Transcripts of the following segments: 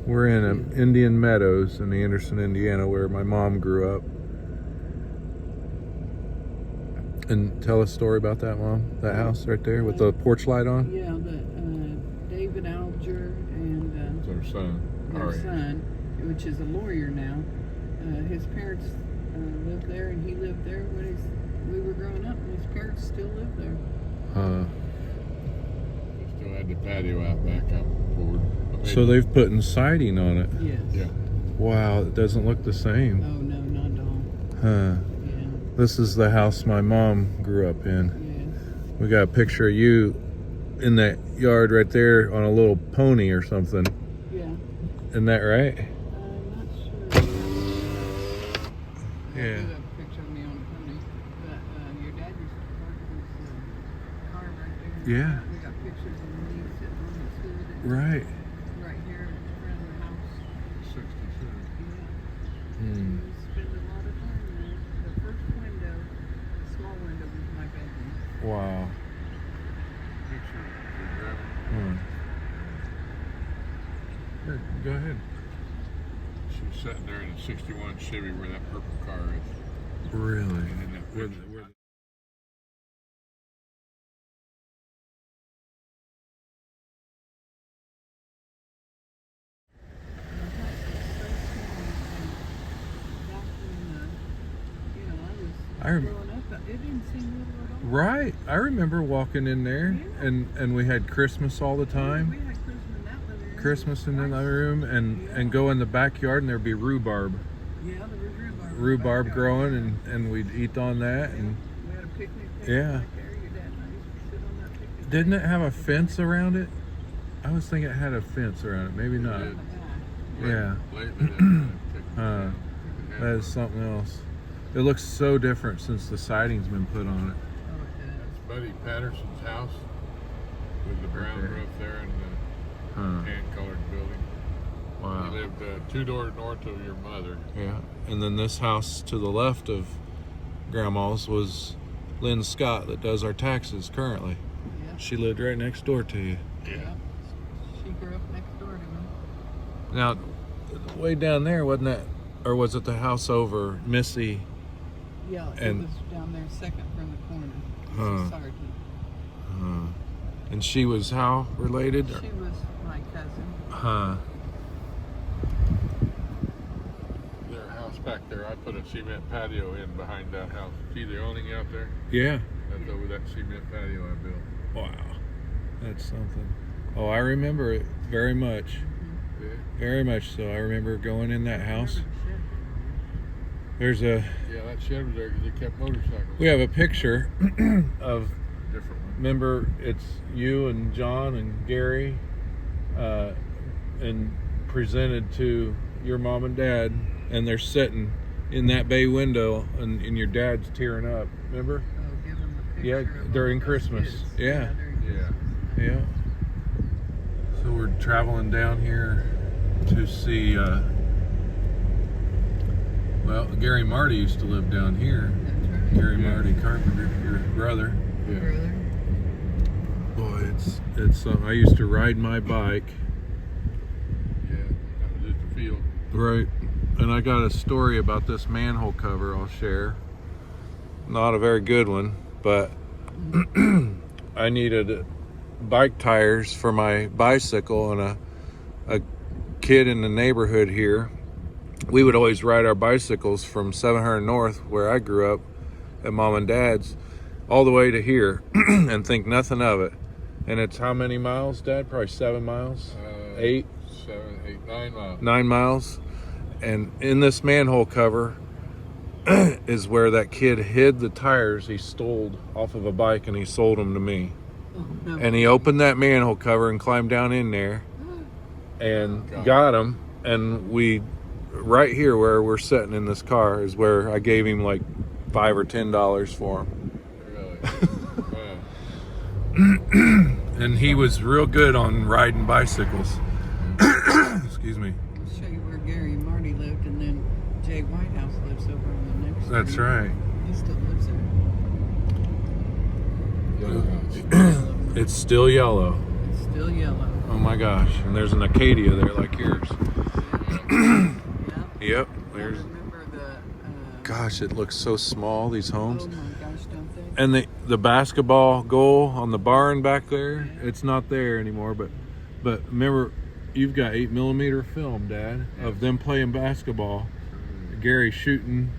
We're in Indian Meadows in Anderson, Indiana, where my mom grew up. And tell a story about that, Mom. That house right there with the porch light on. Yeah, David Alger and Their son, their son, which is a lawyer now. His parents lived there, and he lived there when we were growing up, and his parents still live there. They still had the patio out back up forward. So they've put siding on it. Yes. Yeah. Wow, it doesn't look the same. Oh no, not at all. Huh. Yeah. This is the house my mom grew up in. Yes. We got a picture of you in that yard right there on a little pony or something. Yeah. Isn't that right? I'm not sure. Yeah. I do have a picture of me on a pony, but your dad used to park his car right there. Yeah. We got pictures of me sitting on his hood. Right. Right here in front of the house. 66. Yeah. Hmm. We spend a lot of time there. The first window, the small window, was my bedroom. Wow. Picture of your grandma. Here, go ahead. She was sitting there in a 61 Chevy where that purple car is. Really? And in that picture, I rem- Growing up, it didn't seem little at all. Right. I remember walking in there, Yeah. and we had Christmas all the time. We had Christmas in that living room. Christmas in the living room, and go in the backyard, and there'd be rhubarb. Yeah, there was rhubarb. in the Rhubarb backyard. growing, and we'd eat on that. And We had a picnic Yeah. table right there. Your dad and I used to sit on that picnic didn't it table. have a fence around it? I was thinking it had a fence around it. Maybe not. Yeah. In the back. Yeah. Lately, they've taken Huh. it That is something else. It looks so different since the siding's been put on it. Oh, it does. That's Buddy Patterson's house with the brown there. roof there and the Huh. tan-colored building. Wow. He lived 2 doors north of your mother. Yeah. And then this house to the left of Grandma's was Lynn Scott that does our taxes currently. Yeah. She lived right next door to you. Yeah. She grew up next door to me. Now, way down there, wasn't that, or was it the house over Missy? Yeah, And- it was down there second from the corner. Huh. Mrs. Sargent. And she was how related? She was my cousin. Huh. Their house back there, I put a cement patio in behind that house. See the awning out there? Yeah. That's over that cement patio I built. Wow. That's something. Oh, I remember it very much. Yeah. Very much so. I remember going in that house. Remember the shed? There's a, Yeah, that shed was there because they kept motorcycles. we have a picture of, Different one. remember, it's you and John and Gary, and presented to your mom and dad, and they're sitting in that bay window, and your dad's tearing up. Remember? Oh, give them a picture Yeah, of during all those Christmas. kids. Yeah. during Yeah. Christmas. Yeah. So we're traveling down here to see, well, Gary Marty used to live down here. That's right. Gary Yeah. Marty Carpenter, your brother. Yeah. Brother. Boy, it's. I used to ride my bike, Yeah. That was just the field. right? And I got a story about this manhole cover I'll share. Not a very good one, but I needed bike tires for my bicycle, and a kid in the neighborhood here, we would always ride our bicycles from 700 North, where I grew up, at Mom and Dad's, all the way to here, and think nothing of it. And it's how many miles, Dad? Probably 7 miles? 8? 7, 8, 9 miles. 9 miles. And in this manhole cover is where that kid hid the tires he stole off of a bike, and he sold them to me. Oh, no. And he opened that manhole cover and climbed down in there and got them. And we, right here where we're sitting in this car, is where I gave him like $5 or $10 for him. Really? Wow. And he was real good on riding bicycles. Excuse me. I'll show you where Gary and Marty lived, and then Jay Whitehouse lives over on the next That's street. right. He still lives there. Yellow house. It's still yellow. It's still yellow. Oh my gosh. And there's an Acadia there like yours. Yeah. Yep. I There's. remember the. Gosh, it looks so small, these homes. Oh my gosh, don't they? And the basketball goal on the barn back there, it's not there anymore. But remember, you've got 8mm film, Dad, of them playing basketball. Gary shooting,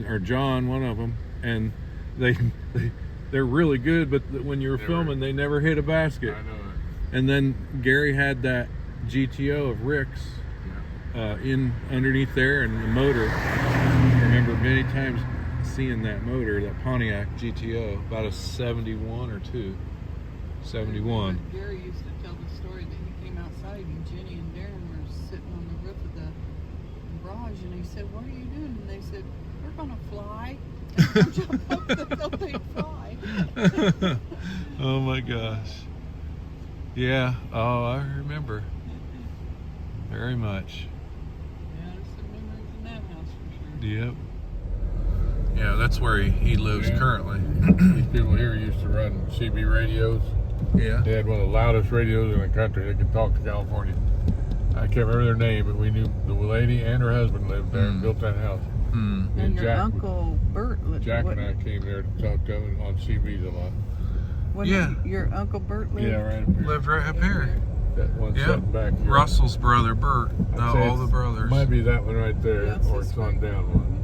or John, one of them, and they're really good. But when you were filming, they never hit a basket. I know it. And then Gary had that GTO of Rick's in underneath there, and the motor. I remember many times seeing that motor, that Pontiac GTO, about a 71 or 2. 71. Gary used to tell the story that he came outside and Jenny and Darren were sitting on the roof of the garage, and he said, "What are you doing?" And they said, "We're gonna fly." And jump up so they fly. Oh my gosh. Yeah. Oh, I remember. Very much. Yeah, there's some memories in that house for sure. Yep. Yeah, that's where he lives Yeah. currently. These people here used to run CB radios. Yeah. They had one of the loudest radios in the country. They could talk to California. I can't remember their name, but we knew the lady and her husband lived there and built that house. Hmm. And your Jack- Uncle Bert lived Jack what, and I came there to talk to him on CBs a lot. what Yeah. did your Uncle Bert lived? Yeah, right up here. Lived right up here. That one Yeah. sitting back here. Russell's brother, Bert. I'd say All the it's- brothers. Might be that one right there, Yeah, it's or this it's on way. down one.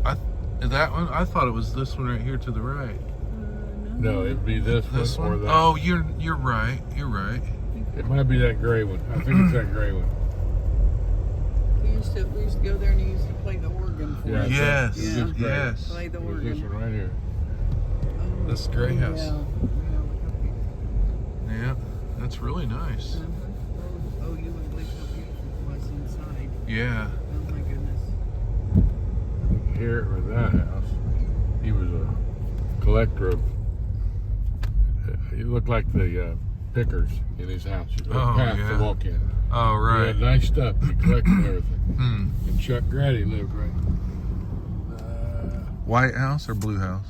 I think. That one? I thought it was this one right here to the right. No, it'd be this This one or one? that. Oh, you're right. You're right. It might be that gray one. I think it's that gray one. We used to go there and he used to play the organ for Yeah, us. Yes. it's this gray. Yes. Play the It was this organ. one right here. Oh, This gray house. Yeah. Yeah, look how beautiful. Yeah. That's really nice. Oh, you would believe how beautiful it was inside. Yeah. Oh my goodness. Here or that house. He was a collector of. He looked like the pickers in his house. Oh, Path yeah. to walk in. Oh, He right. had nice stuff. He collected everything. Hmm. And Chuck Grady lived right. White house or blue house?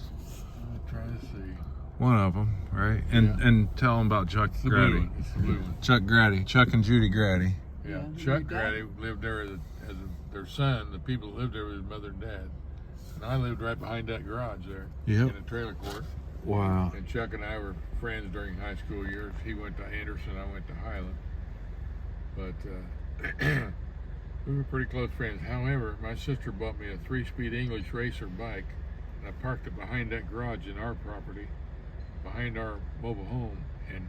I'm trying to see. One of them, right? And Yeah. and tell them about Chuck It's the blue Grady. one. It's the blue one. Chuck Grady. Chuck and Judy Grady. Yeah. Yeah, Chuck your dad? Grady lived there their son. The people that lived there was his mother and dad. And I lived right behind that garage there. Yep. In a trailer court. Wow. And Chuck and I were friends during high school years. He went to Anderson, I went to Highland. But we were pretty close friends. However, my sister bought me a 3-speed English racer bike, and I parked it behind that garage in our property, behind our mobile home, and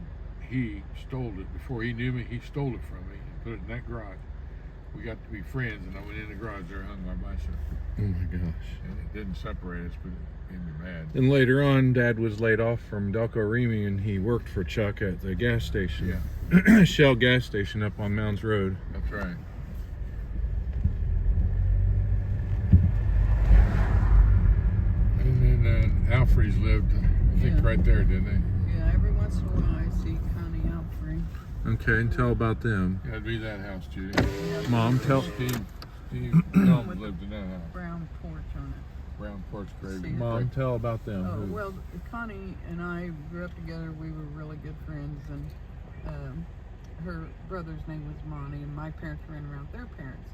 he stole it. Before he knew me, he stole it from me and put it in that garage. We got to be friends, and I went in the garage there and hung my bicycle. Oh my gosh. And it didn't separate us, but it made me mad. And later on, Dad was laid off from Delco Remy, and he worked for Chuck at the gas station. Yeah, Shell gas station up on Mounds Road. that's right. And then Alfrey's lived, I think, Yeah. right there, didn't they? Yeah, every once in a while I see Connie Alfrey. Okay, and tell about them. That'd be that house, Judy. Mom, tell Steve Helms lived in that house. Brown porch on it. Brown porch gravy. See, Mom, tell about them. Oh, well, Connie and I grew up together. We were really good friends, and her brother's name was Monty, and my parents ran around with their parents.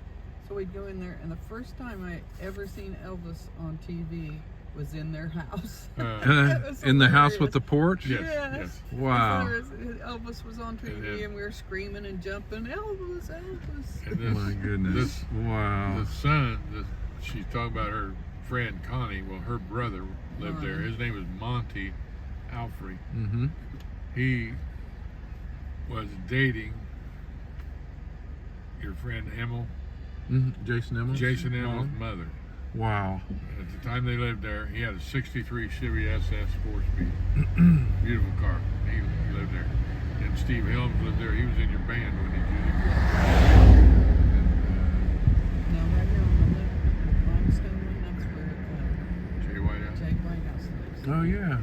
So we'd go in there, and the first time I ever seen Elvis on TV was in their house. That was In the house with hilarious. the porch? Yes, Yes. yes. Wow. Elvis was on TV, and we were screaming and jumping, Elvis, Elvis. And this, My goodness. Wow. The son, she's talking about her friend Connie. Well, her brother lived there. His name was Monty Alfrey. Mm-hmm. He was dating your friend Emil, Jason Emmons? Jason Emil's Mom? mother. Wow. At the time they lived there, he had a 63 Chevy SS 4-speed. Beautiful car. He lived there. And Steve Helms lived there. He was in your band when he did it. Now, right here on the left, the limestone one, that's where Jay Whitehouse. Jay Whitehouse lives. Oh, yeah.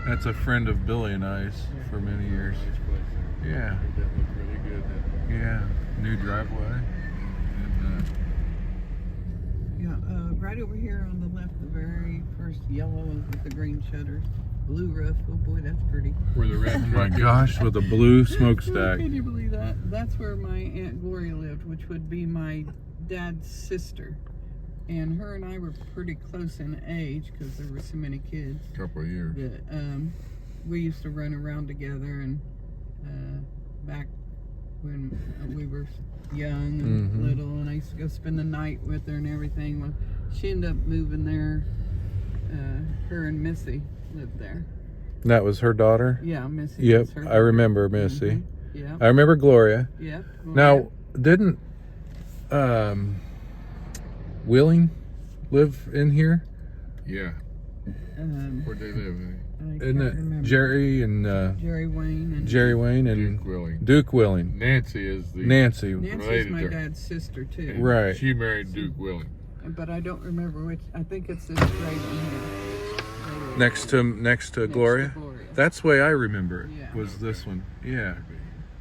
That's a friend of Billy and I's for many years. Nice place there. Yeah. Made that look really good. Yeah. New driveway. And Yeah, right over here on the left, the very first yellow with the green shutters. blue roof. Oh boy, that's pretty. Where the red Oh and my white gosh, with a blue smokestack. Can you believe that? That's where my Aunt Gloria lived, which would be my dad's sister. And her and I were pretty close in age because there were so many kids. couple of years. That we used to run around together, and back when we were young and Mhm. little, and I used to go spend the night with her and everything. When she ended up moving there, her and Missy lived there. That was her daughter? Yeah, Missy. Yep, was her I daughter. remember Missy. Mhm. Yeah. I remember Gloria. Yep. Now, didn't Willing live in here? Yeah. Where'd they live? I Isn't can't it remember. Jerry and Jerry Wayne and Jerry Wayne and Duke Willing. Duke Willing? Nancy is the Nancy. Nancy's related my to her. dad's sister too. Right. She married Duke Willing. But I don't remember which. I think it's this right in here. Next to Next to Gloria? Gloria. That's the way I remember it. Yeah. Was this one. Yeah.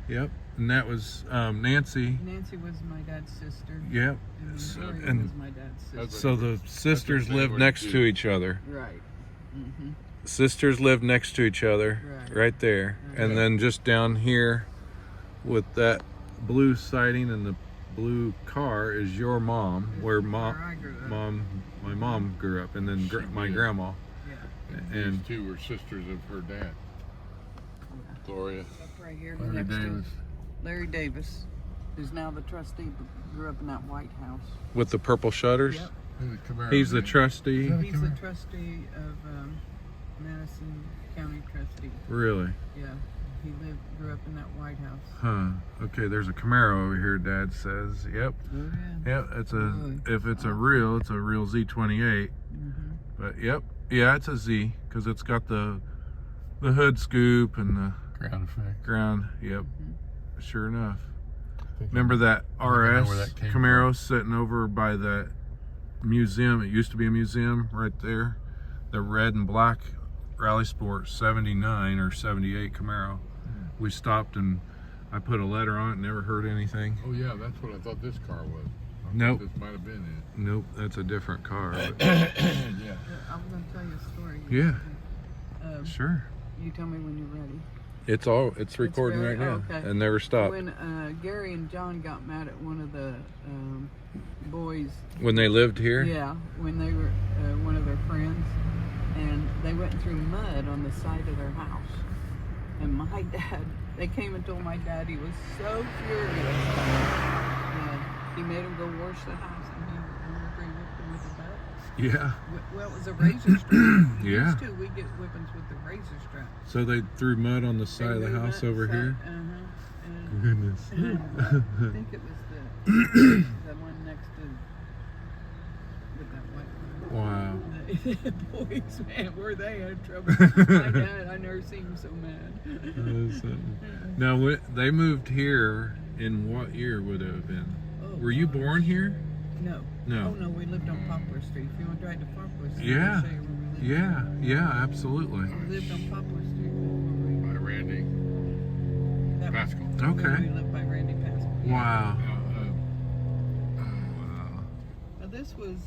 Yep. And that was Nancy. Nancy was my dad's sister. Yep. And So- Gloria and was my dad's sister. That's So the sisters That's what lived they next would to do. each other. Right. Mm-hmm. Sisters lived next to each other, right there. And then just down here with that blue siding and the blue car is your mom, where Where I grew up. my mom grew up, and then my grandma. Yeah. And These two were sisters of her dad. Gloria. Up right here. Larry next to Davis. Larry Davis, who's now the trustee, but grew up in that White House. with the purple shutters. Yep. He's the trustee. Yeah. He's the trustee of Madison County trustee. Really? Yeah. He grew up in that White House. Huh. Okay, there's a Camaro over here, Dad says. Yep. Oh, yeah. Yep, it's Really? if it's a real Z28. Mm-hmm. But yep. Yeah, it's a Z because it's got the hood scoop and the Ground effect. ground. Yep. Mm-hmm. Sure enough. Think Remember that I know where RS that came Camaro sitting over by that museum? It used to be a museum right there. The red and black Rally Sport 79 or 78 Camaro. We stopped and I put a letter on it, never heard anything. Oh yeah, that's what I thought this car was. I thought Nope. This might have been Nope, that's a different car. but- it. yeah. I'm going to tell you a story. Yeah. Sure. You tell me when you're ready. It's recording ready? right now Oh, okay. and never stopped. When Gary and John got mad at one of the boys, When they lived here? yeah, when they were one of their friends, and they went and threw mud on the side of their house. And my dad, they came and told my dad he was so furious. He made him go wash the house, and he whipped him with a bat. Yeah. Well, it was a razor strap. Yeah. Used to, we get whippings with the razor strap. So they threw mud on the side of the They house moved over that here? side, and Goodness. I think it was the one next to with that white one. Wow. The boys, man, were they had trouble. My dad, I never seen him so mad. Now, they moved here in what year would it have been? Oh, Were you gosh. born here? No. No. Oh no, we lived on Poplar Street. If you want to drive to Poplar Street, Yeah. I'll show you where we lived. Yeah, absolutely. We lived on Poplar Street. By Randy That was Pascal. Okay. We lived by Randy Pascal. Wow. Wow. Now, this was,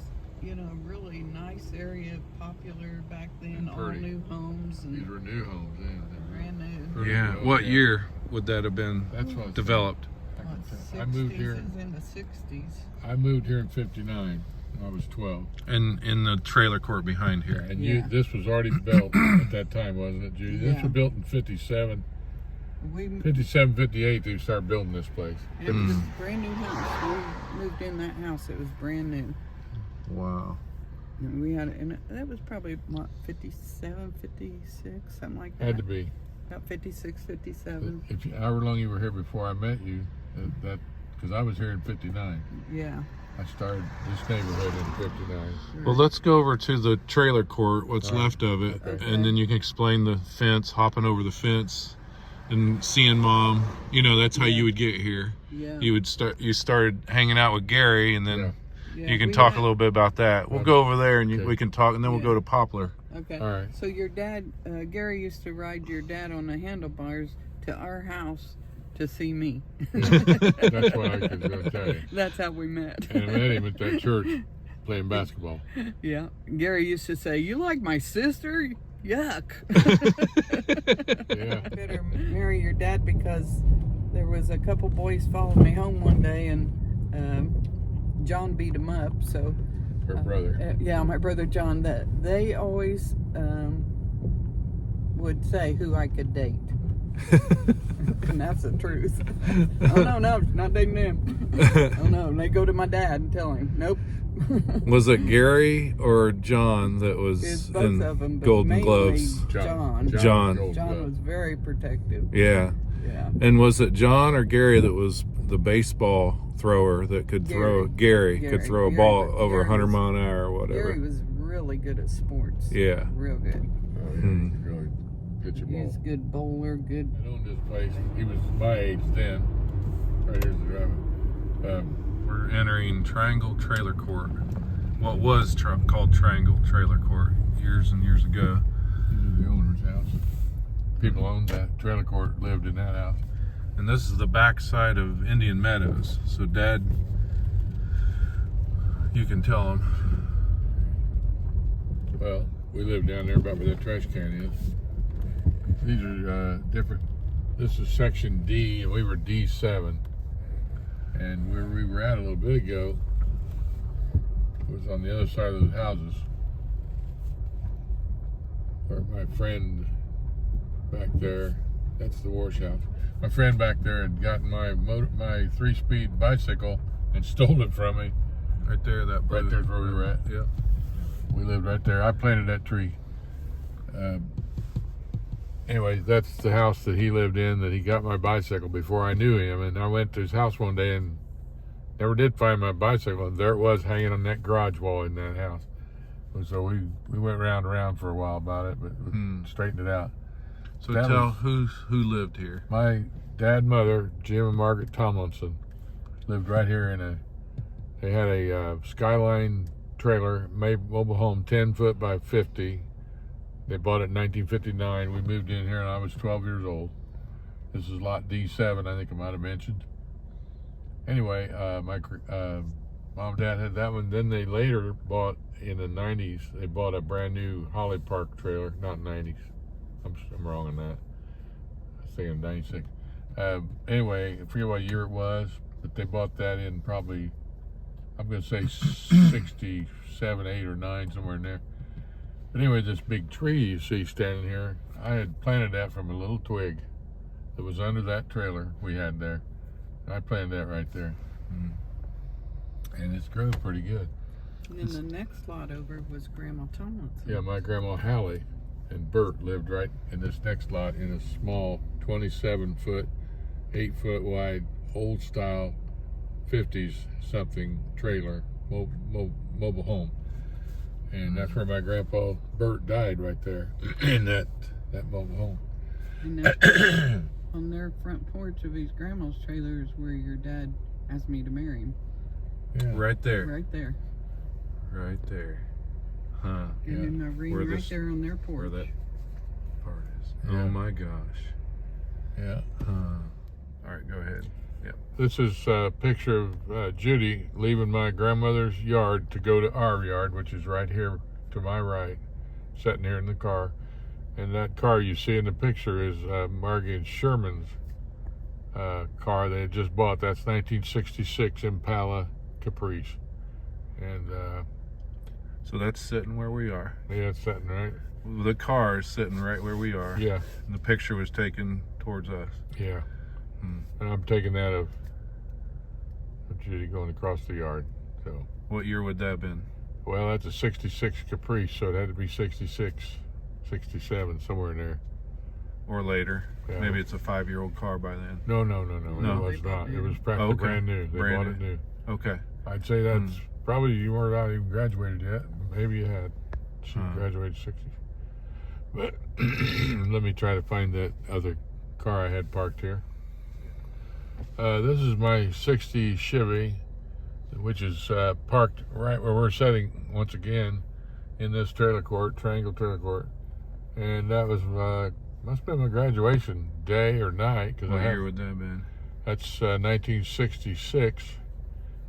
a really nice area, popular back then. And All pretty. new homes These and were new homes then. brand new. Pretty Yeah. good, What yeah. year would that have been That's what developed? I can tell. 60s I moved here. is in the 60s. I moved here in '59. I was 12. In the trailer court behind here. And Yeah. this was already built at that time, wasn't it, Judy? This Yeah. was built in 57. We 57, 58, they started building this place. It was a brand new house. We moved in that house. It was brand new. Wow. And we had, and that was probably what, 57, 56, something like that. Had to be. About 56, 57. If you, however long you were here before I met you, because I was here in 59. Yeah. I started this neighborhood in 59. Well, let's go over to the trailer court, what's All right. left of it, Okay. and then you can explain the fence, hopping over the fence, and seeing Mom. That's how you would get here. Yeah. You started hanging out with Gary, and then Yeah. Yeah, you can we talk had- a little bit about that. We'll go over there, and Okay. we can talk, and then we'll Yeah. go to Poplar. Okay. All right. So your dad, Gary used to ride your dad on the handlebars to our house to see me. That's what I was going to tell you. That's how we met. And I met him at that church playing basketball. Yeah. Gary used to say, "You like my sister? yuck. Yeah. Better marry your dad, because there was a couple boys following me home one day, and John beat him up. So Her brother. yeah, my brother John, that they always would say who I could date. And that's the truth. Oh no, not dating them. Oh no, and they go to my dad and tell him, nope. Was it Gary or John that was It's both in of them, but Golden mainly Gloves? John. John. Gold John Glove. was very protective. Yeah. Yeah. And was it John or Gary that was the baseball thrower that could throw? Gary could throw a Gary, ball but over Gary 100 was- mile an hour or whatever. Gary was really good at sports. Yeah. Real good. Oh, yeah, Hmm. he could really pitch a He was ball. a good bowler, good. I owned this place. He was my age then. Right here's the driver. We're entering Triangle Trailer Court. What was called Triangle Trailer Court years and years ago. This is the owner's house. People owned that trailer court, lived in that house. And this is the backside of Indian Meadows. So Dad, you can tell him. Well, we lived down there about where that trash can is. These are different. This is section D, and we were D7. And where we were at a little bit ago was on the other side of the houses. Where my friend back there, that's the wash house. My friend back there had gotten my 3-speed bicycle and stole it from me. Right there, that Right there's where we were at. Yeah. We lived right there. I planted that tree. Anyway, that's the house that he lived in, that he got my bicycle before I knew him. And I went to his house one day and never did find my bicycle. And there it was hanging on that garage wall in that house. And so we went round and round for a while about it, but straightened it out. So That tell was- who lived here. My dad and mother, Jim and Margaret Tomlinson, lived right here they had a Skyline trailer, mobile home, 10 foot by 50. They bought it in 1959. We moved in here and I was 12 years old. This is lot D7, I think I might have mentioned. Anyway, my mom and dad had that one. Then they later bought, in the 90s, they bought a brand new Holly Park trailer, not 90s. I'm wrong on that. I was thinking 96. Anyway, I forget what year it was, but they bought that in probably, I'm going to say 67, 8, or 9, somewhere in there. But anyway, this big tree you see standing here, I had planted that from a little twig that was under that trailer we had there. And I planted that right there. And it's grown pretty good. And then the next lot over was Grandma Tomlinson. Yeah, my grandma Hallie and Bert lived right in this next lot in a small 27 foot, 8 foot wide, old style 50s something trailer, mobile home. And that's where my grandpa Bert died, right there in that mobile home. And then on their front porch of his grandma's trailer is where your dad asked me to marry him. Yeah. Right there. Right there. Right there. Huh. And Yeah. in my ring Where right this- there on their Where porch. that part is. Yeah. Oh my gosh. Yeah. Huh. All right, go ahead. This is a picture of Judy leaving my grandmother's yard to go to our yard, which is right here to my right, sitting here in the car. And that car you see in the picture is Margie and Sherman's car they had just bought. That's 1966 Impala Caprice. And So that's sitting where we are. yeah, it's sitting right. The car is sitting right where we are. Yeah, And the picture was taken towards us. yeah. Hmm. And I'm taking that of Judy going across the yard. So, What year would that have been? well, that's a 66 Caprice, so it had to be 66, 67, somewhere in there. Or later? Yeah. Maybe it's a 5-year-old car by then. No, No. it was not. It was practically Okay. brand new. They Brand bought it new. Okay. I'd say that's probably you weren't out even graduated yet. Maybe you had. She Huh. graduated 60s. But let me try to find that other car I had parked here. This is my 60 Chevy, which is parked right where we're sitting once again in this trailer court, Triangle Trailer Court. And that was must have been my graduation day or night, because What year would that have been? that's 1966,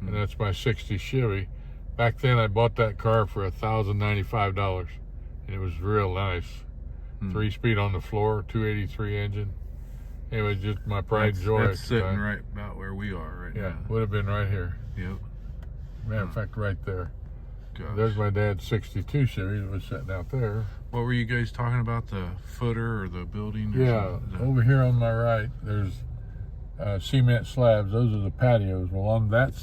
and that's my 60 Chevy. Back then, I bought that car for $1,095, and it was real nice. 3-speed on the floor, 283 engine. It was just my pride and joy. That's sitting right about where we are right Yeah, now. would have been right here. Yep. Matter of fact, right there. Gosh. There's my dad's 62 Chevy that was sitting out there. What were you guys talking about? The footer or the building? Or Yeah, something? over here on my right, there's cement slabs. Those are the patios. Well, on that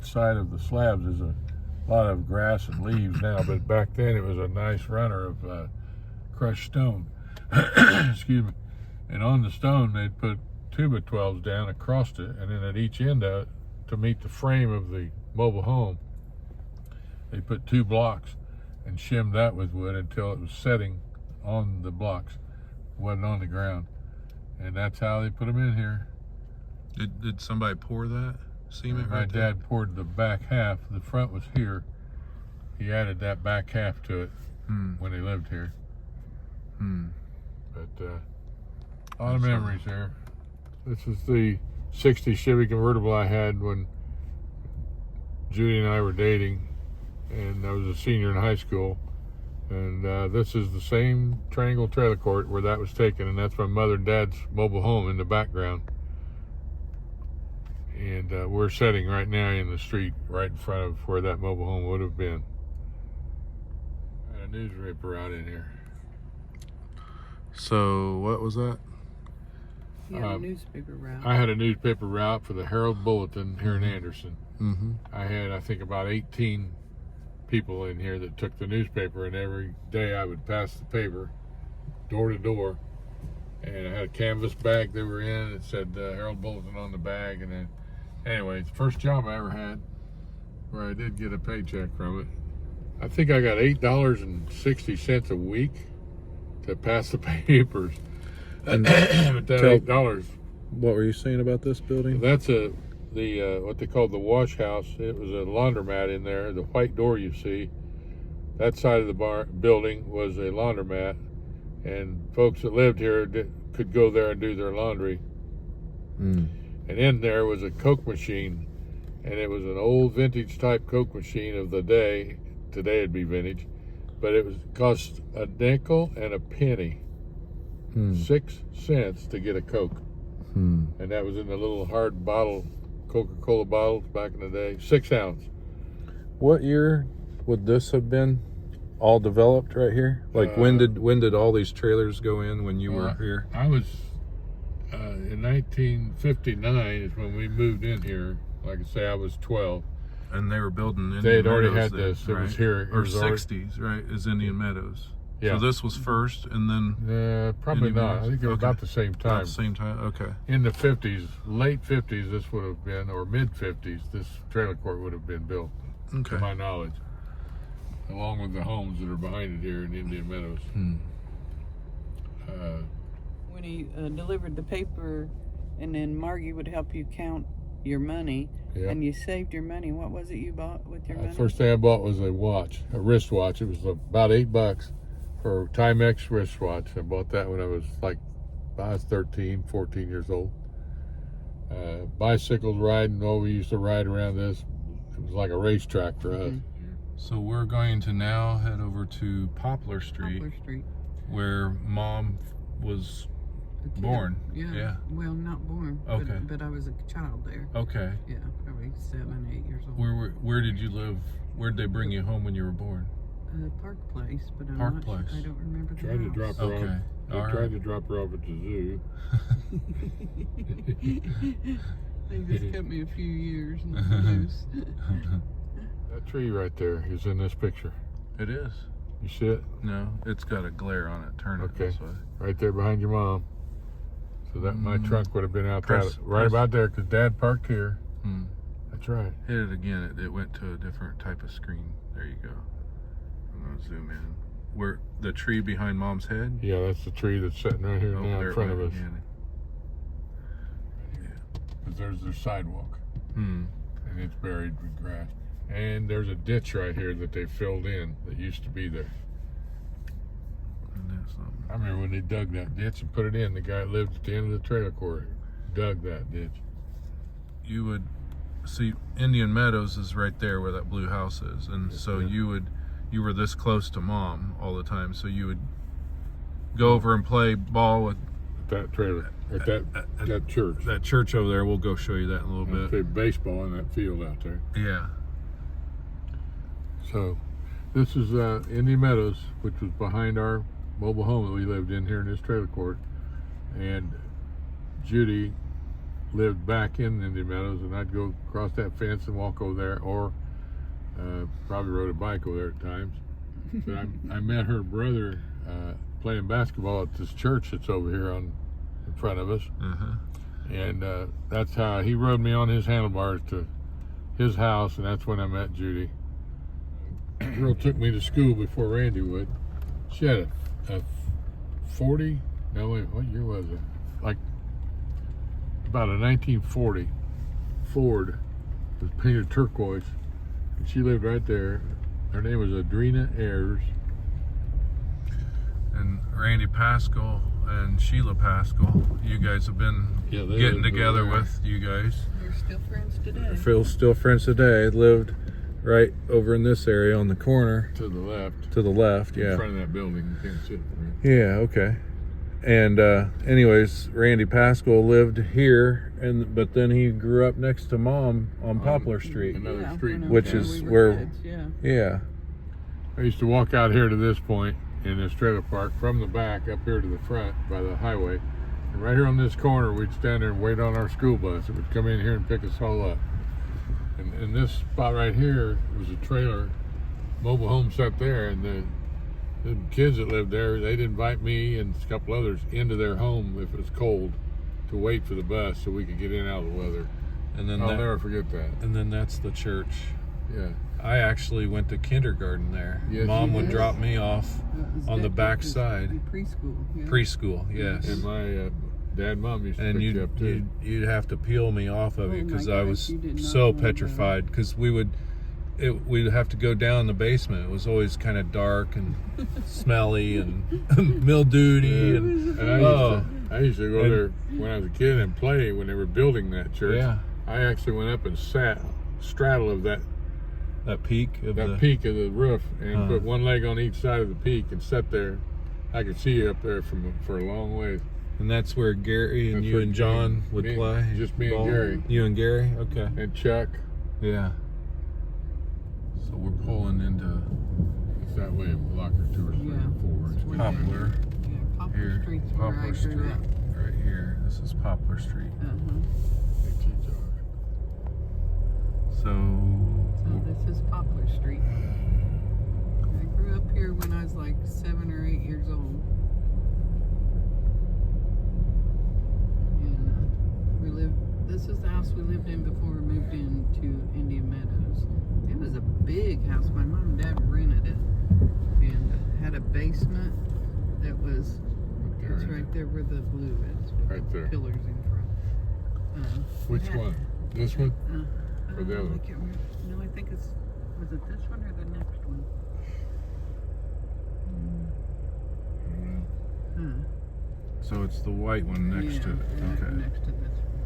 side of the slabs is a lot of grass and leaves now, but back then it was a nice runner of crushed stone. Excuse me. And on the stone, they'd put 2x12s down across it, and then at each end of it, to meet the frame of the mobile home, they put 2 blocks and shimmed that with wood until it was setting on the blocks, wasn't on the ground. And that's how they put them in here. Did somebody pour that cement? My right there? dad poured the back half. The front was here. He added that back half to it when he lived here. But a lot of memories there. This is the '60 Chevy convertible I had when Judy and I were dating, and I was a senior in high school. And this is the same triangle trailer court where that was taken, and that's my mother and dad's mobile home in the background. And we're sitting right now in the street right in front of where that mobile home would have been. A newspaper out in here. So what was that? He had a newspaper route. I had a newspaper route for the Herald Bulletin here in Anderson. Mm-hmm. I had, I think, about 18 people in here that took the newspaper, and every day I would pass the paper door to door. And I had a canvas bag they were in. It said Herald Bulletin on the bag. And then, anyway, it's the first job I ever had where I did get a paycheck from it. I think I got $8.60 a week to pass the papers. And But that $8. what were you saying about this building? That's the what they call the wash house. It was a laundromat in there. The white door you see, that side of the building was a laundromat, and folks that lived here could go there and do their laundry. And in there was a Coke machine, and it was an old vintage type Coke machine of the day. Today it'd be vintage, but it cost a nickel and a penny, 6 cents to get a Coke. And that was in the little hard bottle, Coca-Cola bottles back in the day, 6 ounce. What year would this have been all developed right here? Like when did all these trailers go in when you were here? I was in 1959 is when we moved in here. Like I say, I was 12. And they were building Indian They had already Meadows had then, this. It right? was here. It Or was already- 60s, right? Is Indian Meadows. Yeah. So this was first, and then Probably Indian not. I Meadows? think they were Okay. about the same about time. the same time. Okay. In the 50s, late 50s, this would have been, or mid 50s, this trailer court would have been built, Okay. to my knowledge, along with the homes that are behind it here in Indian Meadows. When he delivered the paper, and then Margie would help you count your money, Yeah. and you saved your money. What was it you bought with your money? First thing I bought was a watch, a wristwatch. It was about $8 for a Timex wristwatch. I bought that when I was 13, 14 years old. Bicycles riding, we used to ride around this. It was like a racetrack for us. So we're going to now head over to Poplar Street, Poplar Street. where Mom was A kid. born. Yeah. Yeah. Well, not born. Okay. But I was a child there. Okay. Yeah, probably 7, 8 years old. Where did you live? Where'd they bring you home when you were born? Park Place, but I'm Park not Place. I don't remember the Tried to house. drop her Okay. off. They All tried right. to drop her off at the zoo. They just kept me a few years in the loose. That tree right there is in this picture. It is. You see it? No, it's got a glare on it. Turn it Okay. this way. Right there behind your mom. So that my trunk would have been out Press- right press. about there because Dad parked here. Hmm. That's right. Hit it again. It went to a different type of screen. There you go. I'm gonna zoom in. Where the tree behind Mom's head? Yeah, that's the tree that's sitting right here Oh, now there in it front of went us. again. 'Cause there's their sidewalk, Hmm. and it's buried with grass. And there's a ditch right here that they filled in that used to be there. And that's not- I remember when they dug that ditch and put it in. The guy that lived at the end of the trailer court dug that ditch. You would see Indian Meadows is right there where that blue house is, and so Yeah. you were this close to Mom all the time, so you would go over and play ball with That trailer, at that church. that church over there. We'll go show you that in a little And bit. play baseball in that field out there. Yeah. So, this is Indian Meadows, which was behind our mobile home that we lived in here in this trailer court. And Judy lived back in Indian Meadows, and I'd go across that fence and walk over there, or probably rode a bike over there at times. But I met her brother playing basketball at this church that's over here in front of us. Uh-huh. And that's how he rode me on his handlebars to his house, and that's when I met Judy. Girl took me to school before Randy would. She had a 40, no wait, what year was it? Like about a 1940 Ford. It was painted turquoise. And she lived right there. Her name was Adrena Ayers. And Randy Pascal and Sheila Pascal, you guys have been Yeah, they getting lived together over there. with you guys. We're still friends today. Phil's still friends today. Lived right over in this area on the corner To the left. to the left. In Yeah. front of that building. You can't see it from Yeah. Okay. And anyways, Randy Pascal lived here, but then he grew up next to Mom on Poplar Street. another Yeah, street. when I Which was- is we where- were kids, yeah. Yeah. I used to walk out here to this point in this trailer park from the back up here to the front by the highway. And right here on this corner, we'd stand there and wait on our school bus. It would come in here and pick us all up. And this spot right here was a trailer, mobile home set there. And the kids that lived there, they'd invite me and a couple others into their home if it was cold to wait for the bus so we could get in out of the weather. And then I'll that, never forget that. and then that's the church. Yeah. I actually went to kindergarten there. Yes, Mom you would did. drop me off That was on the that- back that was side. Preschool. Yeah. Preschool, yes. And my dad and mom used to And pick you up too. you'd have to peel me off of Oh it my because I gosh, was you did not so want to. petrified. Because we'd have to go down the basement. It was always kind of dark and smelly and mildewedy and And I used to go And- there when I was a kid and play when they were building that church. yeah, I actually went up and sat straddle of that peak of the peak of the roof and Uh. put one leg on each side of the peak and sat there. I could see you up there for a long way. and that's where Gary and That's you where and John me- would me- play. just me and ball? Gary. You and Gary, okay, And Chuck, yeah. So we're pulling into it's that way, a block or two or three Yeah. or four. It's way down. Poplar. Yeah, Poplar Here, Street's where I Poplar grew Street, up. right here. This is Poplar Street. Uh-huh. It's each other. So So this is Poplar Street. I grew up here when I was like 7 or 8 years old. And we lived, this is the house we lived in before we moved into Indian Meadows. It was a big house. My mom and dad rented it. And had a basement that was, it's right there where the blue is. With Right the there. pillars in front. Which Yeah. one? This one? Or the other I one? can't remember. No, I think it's, was it this one or the next one? Huh. So it's the white one next to it. Yeah, Okay. next to this one.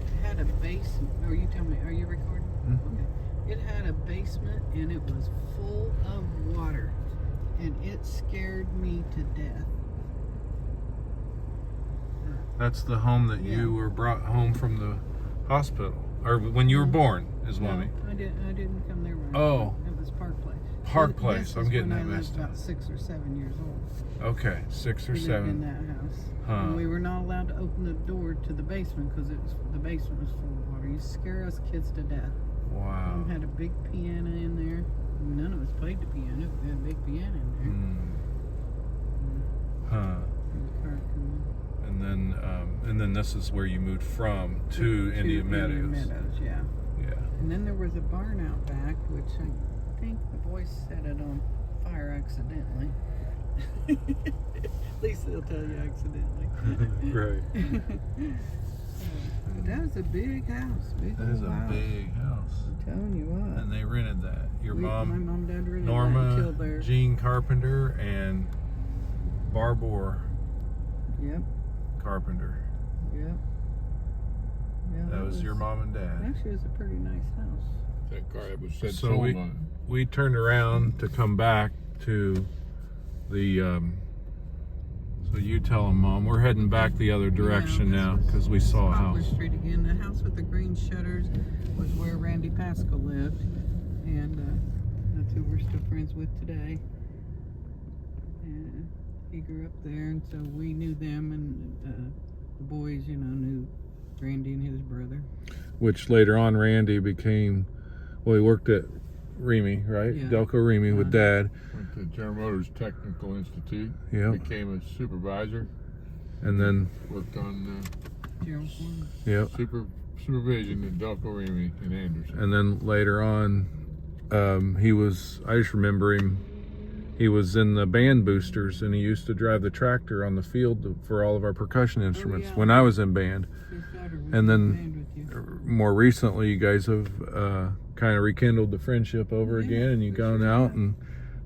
It had a basement. Oh, you tell me. Are you recording? Mhm. Okay. It had a basement and it was full of water, and it scared me to death. That's the home that Yeah. you were brought home from the hospital, or when you were born, is No, mommy. I didn't come there. When I Oh. was born. It was Park Place. Park This Place. is I'm getting when that I was messed up. about 6 or 7 years old. Okay, 6 or We lived in 7. that house. Huh. And we were not allowed to open the door to the basement because the basement was full of water. You scare us kids to death. Wow. Mom had a big piano in there. None of us played the piano. We had a big piano in there. Huh. And the car come And then this is where you moved from in. to Indian Meadows. Indian Meadows, yeah. Yeah. And then there was a barn out back, which I think the boys set it on fire accidentally. At least they'll tell you accidentally. Right. But that was a big house. Big That is old a house. big house. I'm telling you what. And they rented that. Your My mom, mom and dad rented that until Norma, their. Jean Carpenter, and Barbour Yep, Carpenter. yep. Yeah, That was your mom and dad. Actually, it was a pretty nice house. That car that was said So sold we- on. We turned around to come back to the So you tell him, Mom. We're heading back the other direction now because we saw a Poplar house. Street again. The house with the green shutters was where Randy Pascal lived, and that's who we're still friends with today. And he grew up there, and so we knew them, and the boys, knew Randy and his brother. Which later on, Randy became, well, he worked at Remy, right? Yeah. Delco Remy with Dad. Went to General Motors Technical Institute. Yep. Became a supervisor. And then, Worked on Gerald Ford. yep. supervision at Delco Remy in Anderson. And then later on, he was, I just remember him, he was in the band boosters and he used to drive the tractor on the field for all of our percussion instruments yeah. when I was in band. His daughter was And then- in the band with you. More recently, you guys have kind of rekindled the friendship over Yeah, again, and you've for gone sure. out, and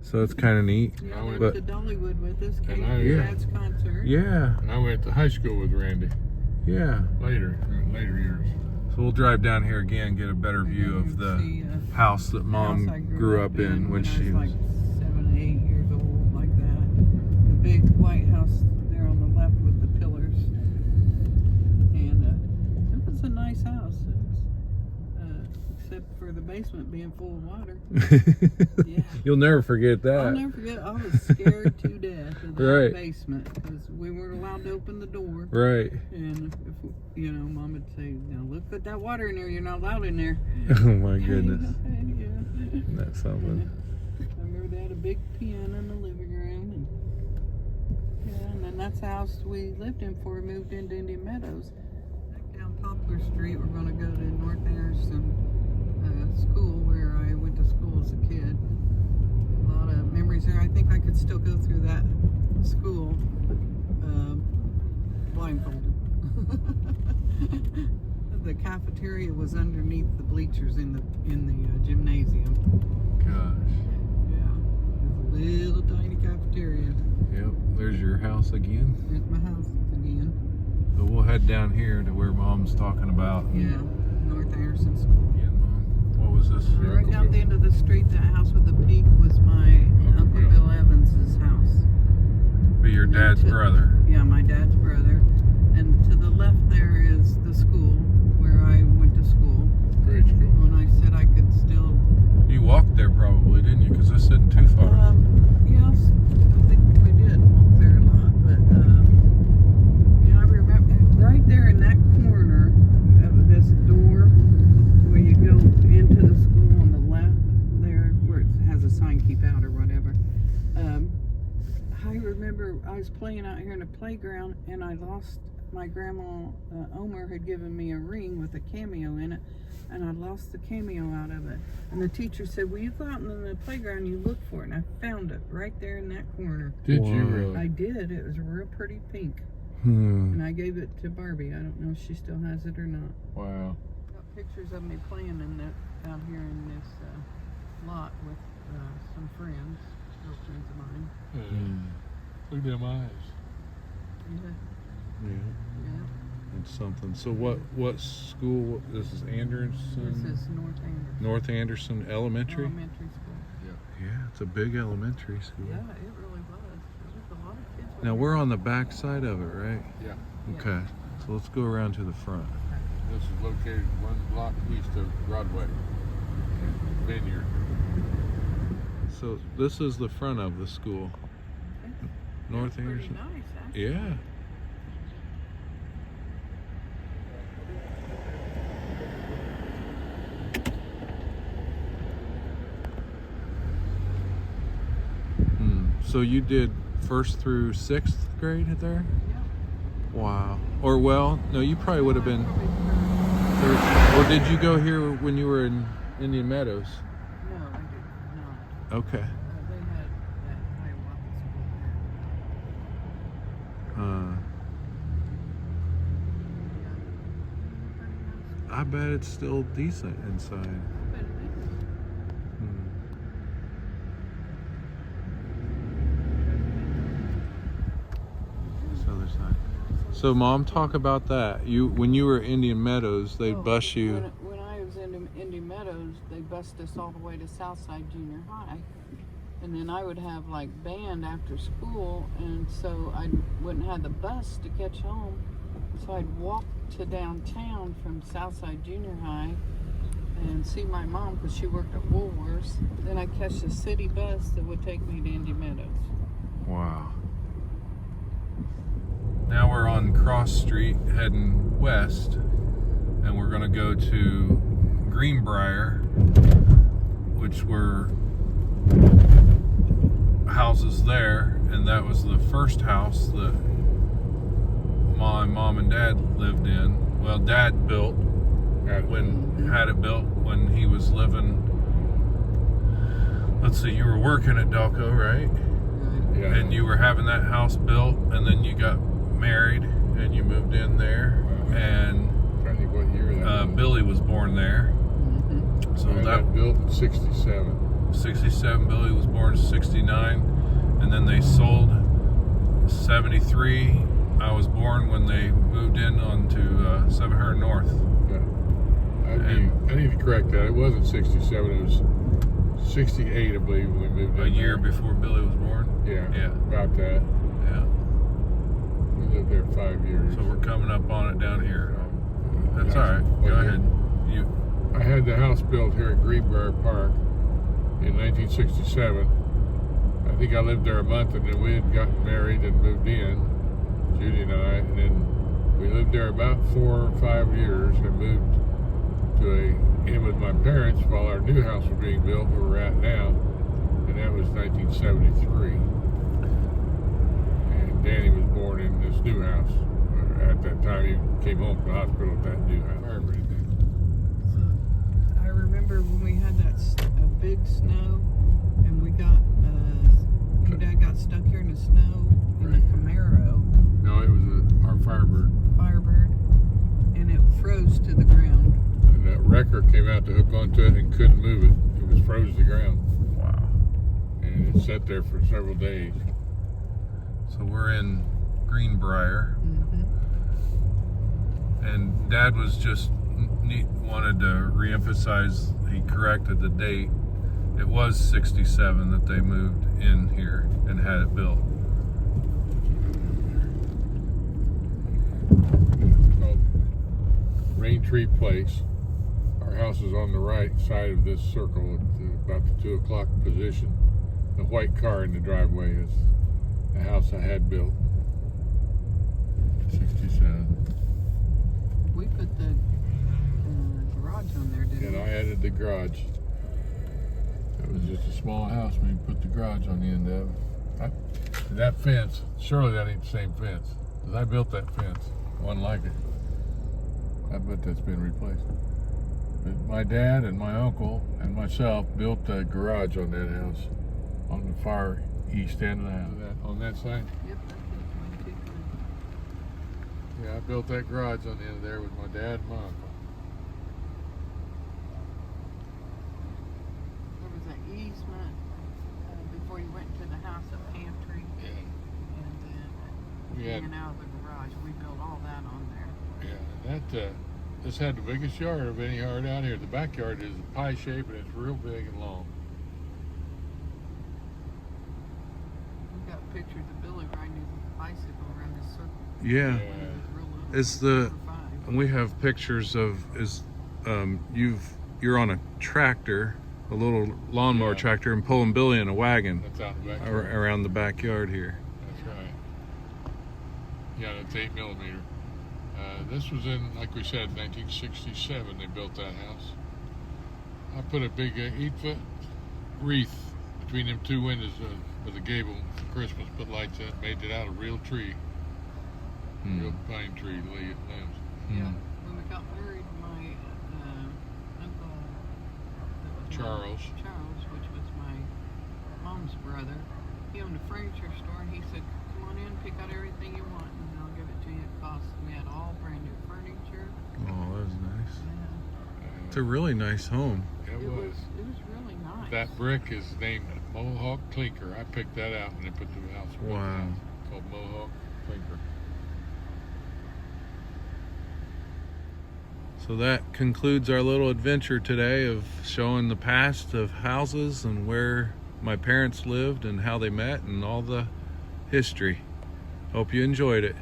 so it's kind of neat. Yeah, I they went- went to Dollywood with us, came I- to Yeah. Dad's concert. Yeah, And I went to high school with Randy yeah. later, in later years. So we'll drive down here again, get a better And view then of you'll the see, house that Mom house I grew up in when I she was was. like 7, 8 years old, like that. The big white house there on the left with the pillars, and it was a nice house, except for the basement being full of water. Yeah. You'll never forget I'll that. never forget. I was scared to death of that Right. basement because we weren't allowed to open the door. Right. And if Mom would say, "Now look at that water in there. You're not allowed in there." Oh my goodness. Yeah. That's something. I remember they had a big piano in the living room, and then that's the house we lived in before we moved into Indian Meadows. Back down Poplar Street, we're going to go to North Anderson School, where I went to school as a kid. A lot of memories there. I think I could still go through that school blindfolded. The cafeteria was underneath the bleachers in the gymnasium. Gosh. Yeah, it was a little tiny cafeteria. Yep. There's your house again. There's my house again. So we'll head down here to where Mom's talking about. Yeah, North Anderson School. Again, Mom. What was this? Right down the end of the street, that house with the peak was my Uncle Bill Evans's house. Be your dad's to- brother. Yeah, my dad's brother. And to the left there is the school where I went to school. Grade school. When I said I could still You walked there probably, didn't you? Because this isn't too far. yes, I think we did walk there a lot, but I remember right there in that corner of this door where you go into the school on the left there, where it has a sign "Keep Out" or whatever. I remember I was playing out here in the playground and I lost my grandma. Omer had given me a ring with a cameo in it, and I lost the cameo out of it. And the teacher said, "Well, you go out in the playground and you look for it." And I found it right there in that corner. Did Wow. you really? I did. It was real pretty pink. Hmm. And I gave it to Barbie. I don't know if she still has it or not. Wow. Got pictures of me playing in that out here in this lot with some friends, girlfriends of mine. Look at them eyes. Yeah, Yeah. yeah. That's something. So what school? This is Anderson. This is North Anderson North Anderson Elementary. Elementary School. Yeah, it's a big elementary school. Yeah, it really was. There was a lot of kids. Now we're on the back side of it, right? Yeah. Okay. So let's go around to the front. This is located one block east of Broadway. Vineyard. So this is the front of the school. North Pretty Anderson. nice, actually. Yeah. So you did first through 6th grade there? Yeah. Wow. Or well, no, you probably would have been Probably third. Or did you go here when you were in Indian Meadows? No, I did not. Okay. They had that Hiawatha school there. I bet it's still decent inside. But it is. This other side. So, Mom, talk about that. When you were at Indian Meadows, they'd Oh, bus you. When I was in Indian Meadows, they bused us all the way to Southside Junior High. And then I would have like band after school, and so I wouldn't have the bus to catch home. So I'd walk to downtown from Southside Junior High and see my mom because she worked at Woolworths. Then I'd catch the city bus that would take me to Indy Meadows. Wow. Now we're on Cross Street heading west, and we're gonna go to Greenbrier, which were houses there, and that was the first house that my mom and dad lived in. Well, Dad built had it built when he was living. Let's see, you were working at Delco, right? Yeah. And you were having that house built, and then you got married and you moved in there. And I'm trying to think what year that was. Billy was born there. Mm-hmm. So I had that built in 67. 67, Billy was born in 69, and then they sold 73. I was born when they moved in onto 700 North. Yeah. I need to correct that. It wasn't 67. It was 68, I believe, when we moved in. A year there. before Billy was born. Yeah. Yeah. About that. Yeah. We lived there 5 years. So we're coming up on it down here. That's Yeah. all right. Go ahead. You. I had the house built here at Greenbrier Park in 1967. I think I lived there a month, and then we had gotten married and moved in, Judy and I, and then we lived there about 4 or 5 years and moved in with my parents while our new house was being built where we're at now, and that was 1973. And Danny was born in this new house. At that time, he came home from the hospital at that new house. I remember when we had a big snow, and we got your dad got stuck here in the snow in the Camaro No, it was our Firebird. Firebird, and it froze to the ground. And that wrecker came out to hook onto it and couldn't move it. It was froze to the ground. Wow. And it sat there for several days. So we're in Greenbrier, Mm-hmm. and Dad was just wanted to reemphasize. He corrected the date. It was 67 that they moved in here and had it built. It's called Raintree Place. Our house is on the right side of this circle at about the 2 o'clock position. The white car in the driveway is the house I had built. 67. We put the garage on there, didn't And we? I added the garage. It was just a small house when you put the garage on the end of it. That fence, surely that ain't the same fence. Because I built that fence. One like it. I bet that's been replaced. But my dad and my uncle and myself built a garage on that house. On the far east end of the house. On that side? Yep, that's it. 22. Yeah, I built that garage on the end of there with my dad and my uncle. There was an easement before you went to the house, a pantry, Yeah. and then We had, hanging out of the garage. We built all that on there. yeah, that, this had the biggest yard of any yard out here. The backyard is a pie shape and it's real big and long. We got pictures of Billy riding his bicycle around this circle. Yeah. When he was real little. It's the. For 5. And we have pictures of you're on a tractor, a little lawnmower Yeah. tractor, and pulling Billy in a wagon That's out in the backyard. around the backyard here. That's right. Yeah, that's 8mm. This was in, like we said, 1967 they built that house. I put a big 8-foot wreath between them two windows with a gable for Christmas, put lights in, made it out of real tree, real pine tree limbs. Yeah. When we got married, my uncle that was Charles. Charles, which was my mom's brother, he owned a furniture store, and he said, "Come on in, pick out everything you want, and I'll give it to you at cost." We had all brand new furniture. Oh, that was nice. Yeah. It's a really nice home. It It was. was really nice. That brick is named Mohawk Clinker. I picked that out when they put the house. Wow. Called Mohawk Clinker. So that concludes our little adventure today of showing the past of houses and where my parents lived and how they met and all the history. Hope you enjoyed it.